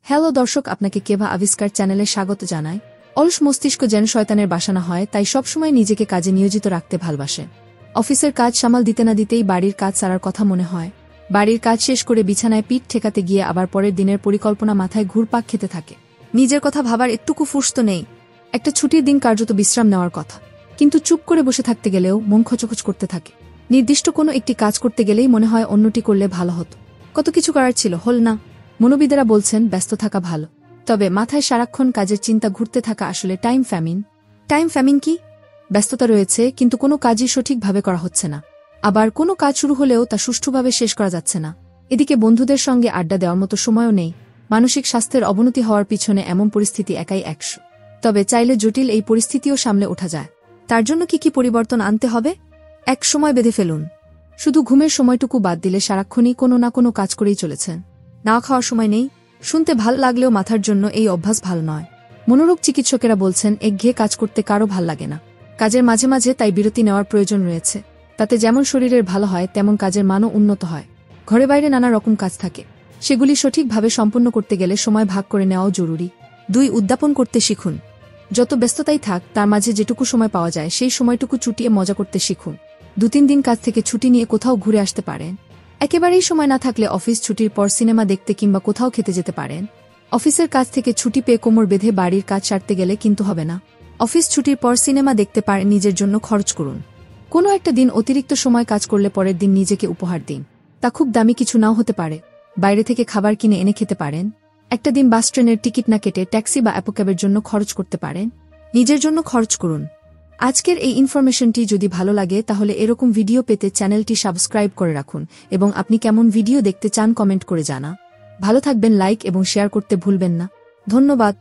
Hello দর্শক, আপনাকে কেভা আবিষ্কার চ্যানেলে স্বাগত জানায়। অলস মস্তিষ্ক যেন শয়তানের বাসা হয়, তাই সবসময় নিজেকে কাজে নিয়োজিত রাখতে ভালবাসে। অফিসের কাজ সামাল দিতে না দিতেই বাড়ির কাজ সারার কথা মনে হয়। বাড়ির কাজ শেষ করে বিছানায় পিঠ ঠেকাতে গিয়ে আবার পরের দিনের পরিকল্পনা মাথায় ঘুরপাক খেতে থাকে। নিজের কথা ভাবার একটুকু ফুর্সত নেই। একটা ছুটির দিন কার্যত বিশ্রাম নেওয়ার কথা, কিন্তু চুপ করে বসে থাকতে গেলেও মন খচখচ করতে থাকে। নির্দিষ্ট কোনো একটি কাজ করতে গেলেই মনে হয় অন্যটি করলে ভালো হতো। কত কিছু করার ছিল, হল না। মনোবিদেরা বলছেন ব্যস্ত থাকা ভালো, তবে মাথায় সারাক্ষণ কাজের চিন্তা ঘুরতে থাকা আসলে টাইম ফ্যামিন। টাইম ফ্যামিন কি? ব্যস্ততা রয়েছে, কিন্তু কোনো কাজই সঠিকভাবে করা হচ্ছে না। আবার কোনো কাজ শুরু হলেও তা সুষ্ঠুভাবে শেষ করা যাচ্ছে না। এদিকে বন্ধুদের সঙ্গে আড্ডা দেওয়ার মতো সময়ও নেই। মানসিক স্বাস্থ্যের অবনতি হওয়ার পিছনে এমন পরিস্থিতি একাই 100। তবে চাইলে জটিল এই পরিস্থিতিও সামলে ওঠা যায়। তার জন্য কি পরিবর্তন আনতে হবে? এক সময় বেঁধে ফেলুন। শুধু ঘুমের সময়টুকু বাদ দিলে সারাক্ষণই কোনো না কোনো কাজ করেই চলেছেন। না খাওয়ার সময় নেই। শুনতে ভাল লাগলেও মাথার জন্য এই অভ্যাস ভাল নয়। মনোরোগ চিকিৎসকেরা বলছেন একঘেয়ে কাজ করতে কারো ভাল লাগে না। কাজের মাঝে মাঝে তাই বিরতি নেওয়ার প্রয়োজন রয়েছে। তাতে যেমন শরীরের ভালো হয়, তেমন কাজের মানও উন্নত হয়। ঘরে বাইরে নানা রকম কাজ থাকে, সেগুলি সঠিকভাবে সম্পন্ন করতে গেলে সময় ভাগ করে নেওয়াও জরুরি। 2. উদ্যাপন করতে শিখুন। যত ব্যস্ততাই থাক, তার মাঝে যেটুকু সময় পাওয়া যায় সেই সময়টুকু চুটিয়ে মজা করতে শিখুন। 2-3 দিন কাজ থেকে ছুটি নিয়ে কোথাও ঘুরে আসতে পারেন। একেবারেই সময় না থাকলে অফিস ছুটির পর সিনেমা দেখতে কিংবা কোথাও খেতে যেতে পারেন। অফিসের কাজ থেকে ছুটি পেয়ে কোমর বেঁধে বাড়ির কাজ সারতে গেলে কিন্তু হবে না। অফিস ছুটির পর সিনেমা দেখতে পারেন, নিজের জন্য খরচ করুন। কোনো একটা দিন অতিরিক্ত সময় কাজ করলে পরের দিন নিজেকে উপহার দিন। তা খুব দামি কিছু নাও হতে পারে। বাইরে থেকে খাবার কিনে এনে খেতে পারেন। একটা দিন বাস ট্রেনের টিকিট না কেটে ট্যাক্সি বা অ্যাপোক্যাবের জন্য খরচ করতে পারেন। নিজের জন্য খরচ করুন। আজকের এই ইনফরমেশনটি যদি ভালো লাগে তাহলে এরকম ভিডিও পেতে চ্যানেলটি সাবস্ক্রাইব করে রাখুন, এবং আপনি কেমন ভিডিও দেখতে চান কমেন্ট করে জানা। ভালো থাকবেন, লাইক এবং শেয়ার করতে ভুলবেন না। ধন্যবাদ।